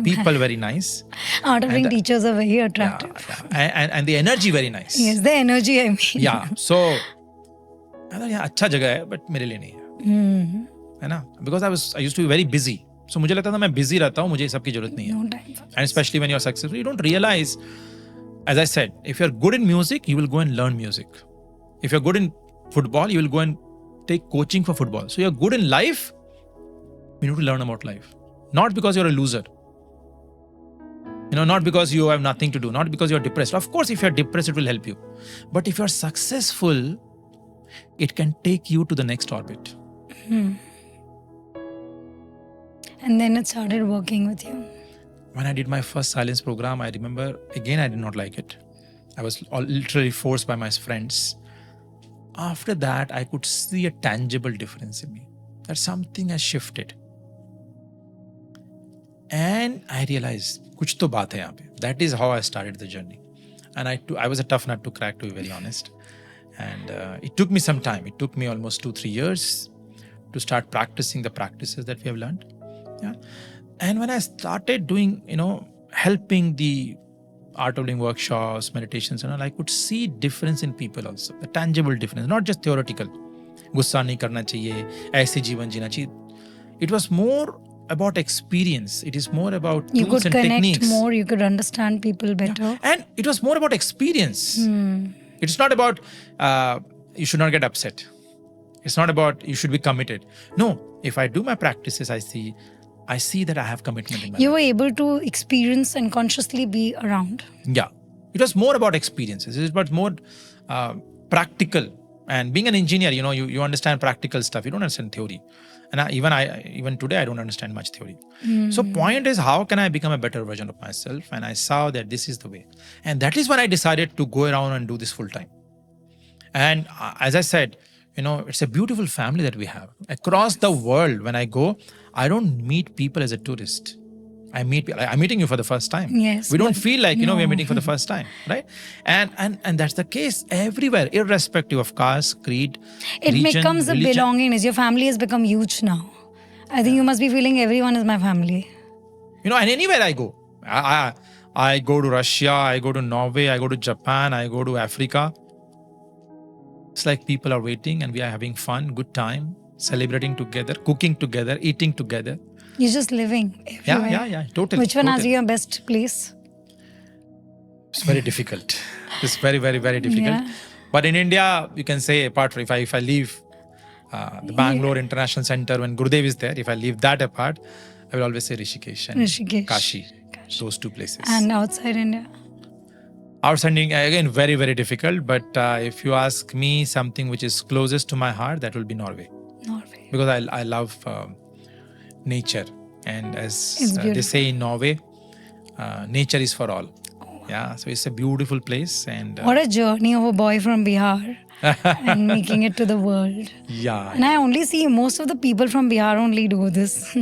People very nice. Art of being And, teachers are very attractive. And the energy very nice. Yes, the energy, I mean. Yeah. So I thought, yeah, अच्छा जगह है, but मेरे लिए नहीं है. है ना? Because I used to be very busy. So मुझे लगता था मैं busy रहता हूँ, मुझे ये सब की जरूरत नहीं है. No time for And especially when you're successful, you don't realize, as I said, if you're good in music, you will go and learn music. If you're good in football, you will go and take coaching for football. So you're good in life, you need to learn about life. Not because you're a loser. Not because you have nothing to do, not because you're depressed. Of course, if you're depressed, it will help you. But if you're successful, it can take you to the next orbit. And then it started working with you. When I did my first silence program, I remember, again, I did not like it. I was literally forced by my friends. After that, I could see a tangible difference in me. That something has shifted. And I realized, कुछ तो बात है यहाँ पे. That is how I started the journey. And I was a tough nut to crack, to be very honest. And it took me some time. It took me almost 2-3 years to start practicing the practices that we have learned. Yeah. And when I started doing, helping the art of living workshops, meditations, and all, I could see difference in people also. A tangible difference, not just theoretical. गुस्सा नहीं करना चाहिए, ऐसे जीवन जीना चाहिए. It was more about experience. It is more about You tools could and connect techniques. more, you could understand people better. And it was more about experience. It's not about you should not get upset. It's not about you should be committed. No, if I do my practices, I see that I have commitment in my You life. were able to experience and consciously be around. Yeah. It was more about experiences. It was more practical. And being an engineer, you understand practical stuff. You don't understand theory. And even today, I don't understand much theory. So point is, how can I become a better version of myself? And I saw that this is the way. And that is when I decided to go around and do this full time. And as I said, it's a beautiful family that we have. Across the world, when I go, I don't meet people as a tourist. I'm meeting you for the first time. Yes, We don't but feel like, we no. are meeting for the first time, right? And that's the case everywhere, irrespective of caste, creed, It region, becomes a religion. belongingness. Your family has become huge now. I think you must be feeling everyone is my family. And anywhere I go, I go to Russia, I go to Norway, I go to Japan, I go to Africa. It's like people are waiting and we are having fun, good time, celebrating together, cooking together, eating together. You're just living everywhere. Yeah, totally. Which one has totally. your best place? It's very difficult. It's very, very, very difficult. Yeah. But in India, you can say, apart from if I leave the Bangalore International Center when Gurudev is there, if I leave that apart, I will always say Rishikesh and Rishikesh. Kashi. Those two places. And outside India? Outside India, again, very, very difficult. But if you ask me something which is closest to my heart, that will be Norway. Norway. Because I love nature. And as It's they beautiful. say in Norway, nature is for all. Yeah, so it's a beautiful place. And What a journey of a boy from Bihar and making it to the world. yeah. And I only see most of the people from Bihar only do this.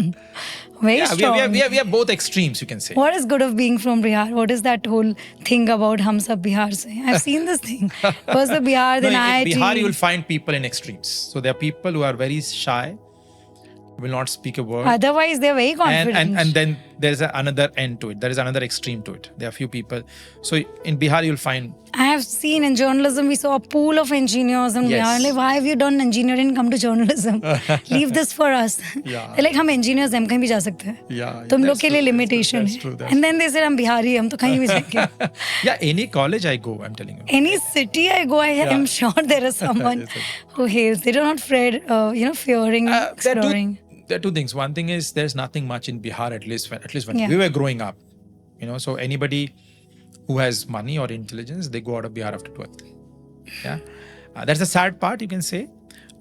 Very Yeah, strong. we are both extremes, you can say. What is good of being from Bihar? What is that whole thing about Hum Sab Bihar Se? I've seen this thing. First the Bihar, then In IIT. Bihar, you will find people in extremes. So there are people who are very shy, will not speak a word. Otherwise, they're very confident. And then there's another end to it. There is another extreme to it. There are few people. So in Bihar, you'll find... I have seen in journalism, we saw a pool of engineers in Yes. Bihar. Like, why have you done engineering? Come to journalism. Leave this for us. Yeah. They're like, हम engineers हैं, हम कहीं भी जा सकते हैं. Yeah, तुम लोग that's के लिए true, limitation that's है. true, that's And then they said, हम बिहारी हैं, हम तो कहीं भी जाएंगे. Yeah, any college I go, I'm telling you. Any city I go, I am sure there is someone Yes, yes. who hails. They are not afraid, fearing, exploring. There are two things. One thing is there's nothing much in Bihar, at least when Yeah. we were growing up. So anybody who has money or intelligence, they go out of Bihar after 12th. Yeah, that's the sad part, you can say.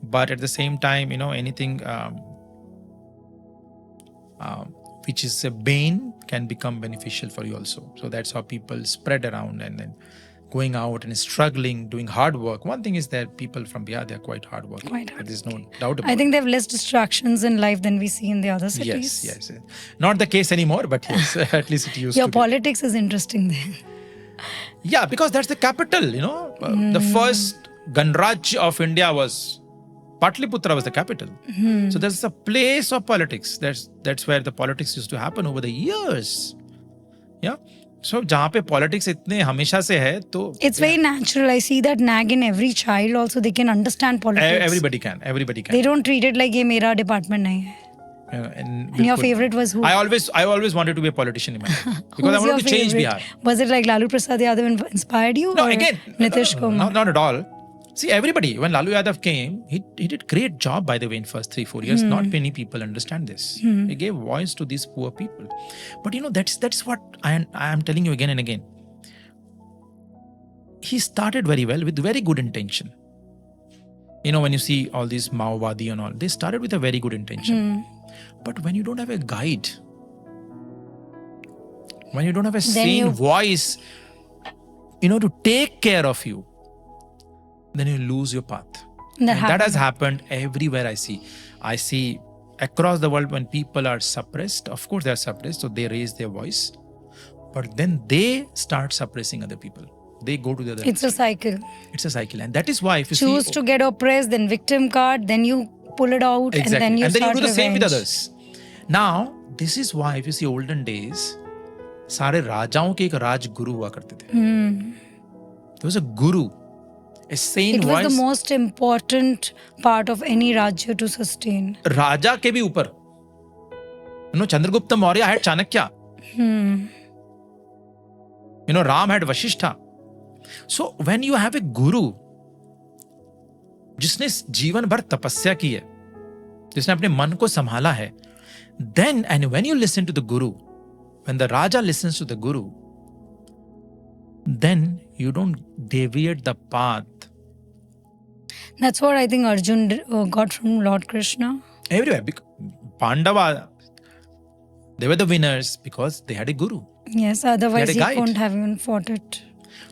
But at the same time, anything which is a bane can become beneficial for you also. So that's how people spread around and then going out and struggling, doing hard work. One thing is that people from Bihar, they're quite hard working. Quite hard There's no doubt about I it. think they have less distractions in life than we see in the other cities. Yes. Not the case anymore, but yes, at least it used Your to be. politics is interesting there. Yeah, because that's the capital, The first Ganraj of India was Patliputra was the capital. So there's a place of politics. That's where the politics used to happen over the years. Yeah. So जहाँ पे politics इतने हमेशा से है तो It's very natural. I see that nag in every child also. They can understand politics. everybody can. They don't treat it like ये मेरा department नहीं है. And your favorite was who? I always wanted to be a politician in my life because I wanted to change Bihar. Was it like Lalu Prasad Yadav inspired you? No, or again, Nitish Kumar? not at all. See, everybody, when Lalu Yadav came, he did great job, by the way, in first 3-4 years. Not many people understand this. He gave voice to these poor people. But that's what I am telling you again and again. He started very well with very good intention. When you see all these Maowadi and all, they started with a very good intention. But when you don't have a guide, when you don't have a sane voice, to take care of you, then you lose your path. That has happened everywhere I see. I see across the world when people are suppressed, of course they are suppressed, so they raise their voice. But then they start suppressing other people. They go to the other It's a cycle. It's a cycle. And that is why if you choose to get oppressed, then victim card, then you pull it out, exactly. and then you start do the same with revenge. others. Now, this is why if you see olden days, सारे राजाओं के एक राजगुरु हुआ करते थे. There was a guru. A sane voice. It was the most important part of any Rajya to sustain. Raja के भी ऊपर. Chandragupta Maurya had Chanakya. Ram had Vasishtha. So when you have a guru, जिसने जीवन भर तपस्या की है, जिसने अपने मन को संभाला है, then and when you listen to the guru, when the Raja listens to the guru, then you don't deviate the path. That's what I think Arjun got from Lord Krishna. Everywhere. Pandava, they were the winners because they had a guru. Yes, otherwise he guide. couldn't have even fought it.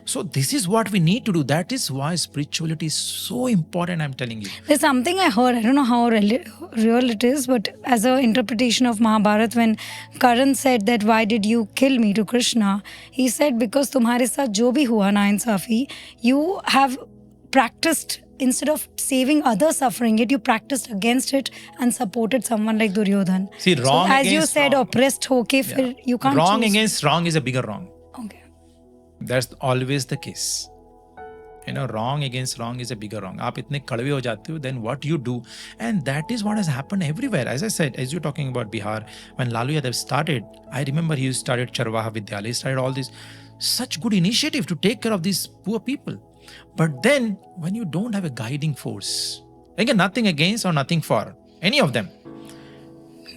So this is what we need to do. That is why spirituality is so important, I'm telling you. There's something I heard, I don't know how real it is, but as an interpretation of Mahabharat, when Karan said that, why did you kill me to Krishna? He said, because tumhare saath jo bhi hua na insafi, you have practiced, instead of saving others suffering it, you practiced against it and supported someone like Duryodhan. See, wrong so, as you against said, wrong. oppressed hoke, you can't Wrong choose. against wrong is a bigger wrong. Okay. That's always the case. Wrong against wrong is a bigger wrong. आप इतने कड़वे हो जाते हो, then what you do, and that is what has happened everywhere. As I said, as you're talking about Bihar, when Lalu Yadav started, I remember he started Charvaha Vidyalaya, he started all this, such good initiative to take care of these poor people. But then, when you don't have a guiding force, again, nothing against or nothing for any of them.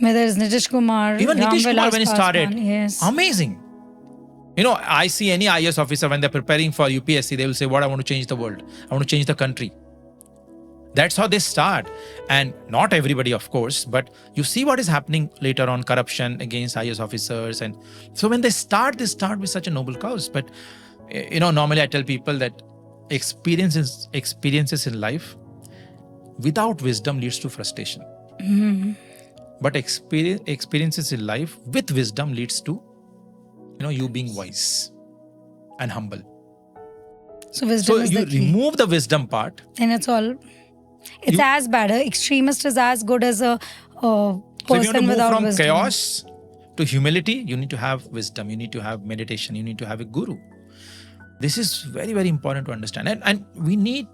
Whether it's Nitish Kumar, Even Nitish Kumar, when he started, yes. amazing. I see any IAS officer when they're preparing for UPSC, they will say, I want to change the world. I want to change the country. That's how they start. And not everybody, of course, but you see what is happening later on, corruption against IAS officers. And so when they start with such a noble cause. But, normally I tell people that experiences in life without wisdom leads to frustration. But experiences in life with wisdom leads to you being wise and humble. So wisdom is you the key. remove the wisdom part. And it's as bad. An extremist is as good as a person So if you want to move without from wisdom. chaos to humility, you need to have wisdom. You need to have meditation. You need to have a guru. This is very, very important to understand. And we need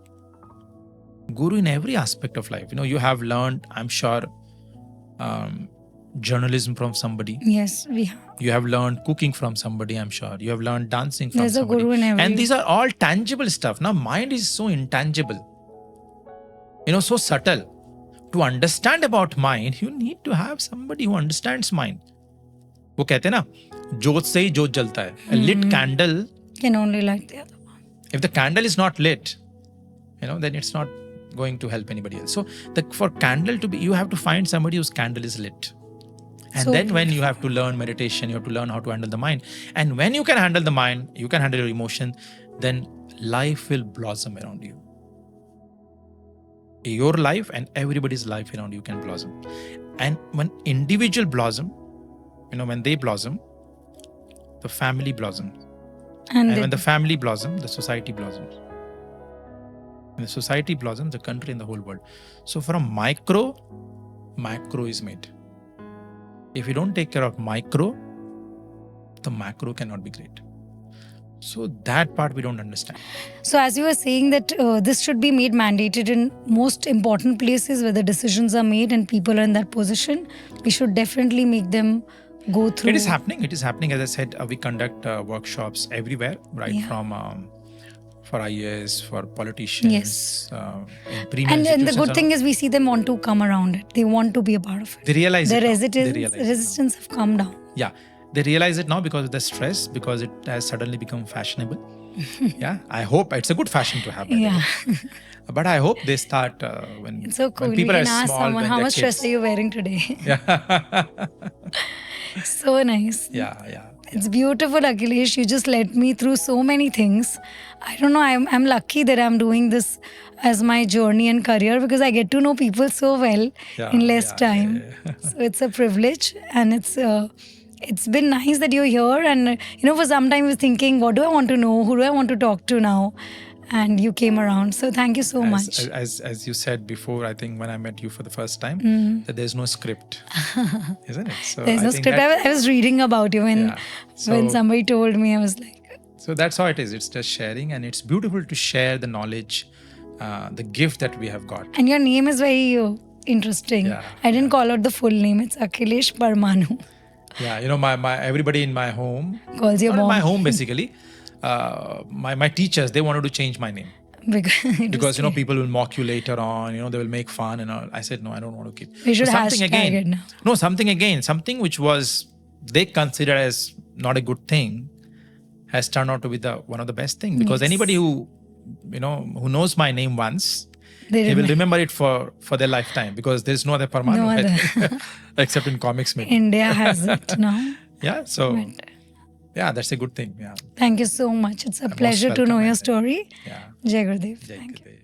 guru in every aspect of life. You have learned, I'm sure, journalism from somebody. Yes, we have. You have learned cooking from somebody, I'm sure. You have learned dancing from There's somebody. a guru in every... And these are all tangible stuff. Now, mind is so intangible. So subtle. To understand about mind, you need to have somebody who understands mind. वो कहते हैं ना, जोत से ही जोत जलता है. A lit candle can only light the other one. If the candle is not lit, then it's not going to help anybody else. So for candle to be, you have to find somebody whose candle is lit. And So then when you have to learn meditation, you have to learn how to handle the mind. And when you can handle the mind, you can handle your emotion, then life will blossom around you. Your life and everybody's life around you can blossom. And when individual blossom, when they blossom, the family blossoms. And when the family blossoms, the society blossoms. When the society blossoms, the country and the whole world. So from macro is made. If you don't take care of micro, the macro cannot be great. So that part we don't understand. So as you were saying that this should be made mandated in most important places where the decisions are made and people are in that position, we should definitely make them go through. It is happening. As I said, we conduct workshops everywhere, right? From for IAS, for politicians. Yes. In premium And the good thing is we see them want to come around it. They want to be a part of it. They realize the it. resistance have come down. Yeah. They realize it now because of the stress, because it has suddenly become fashionable. Yeah. I hope it's a good fashion to have. Yeah. But I hope they start when it's so cool. When people we can are ask small, someone how much dress are you wearing today? Yeah. So nice. Yeah. It's beautiful, Akhliesh. You just led me through so many things. I don't know. I'm lucky that I'm doing this as my journey and career because I get to know people so well in less time. So it's a privilege, and it's been nice that you're here. And for some time I was thinking, what do I want to know? Who do I want to talk to now? And you came around. So thank you so much. As you said before, I think when I met you for the first time, that there's no script, isn't it? So there's no script. I was reading about you when somebody told me, I was like... So that's how it is. It's just sharing, and it's beautiful to share the knowledge, the gift that we have got. And your name is very interesting. I didn't call out the full name. It's Akhliesh Parmanu. Yeah, my everybody in my home calls your mom. My home basically. My teachers, they wanted to change my name because people will mock you later on. They will make fun and all. I said no, I don't want to keep. We should something which was they consider as not a good thing has turned out to be one of the best things, because anybody who knows my name once, they will remember it for their lifetime, because there's no other Parmanu except in comics maybe. India has it now. Yeah, so yeah, that's a good thing. Yeah. Thank you so much. It's a pleasure to know your story. Yeah. Jai Gurudev. Jai Gurudev.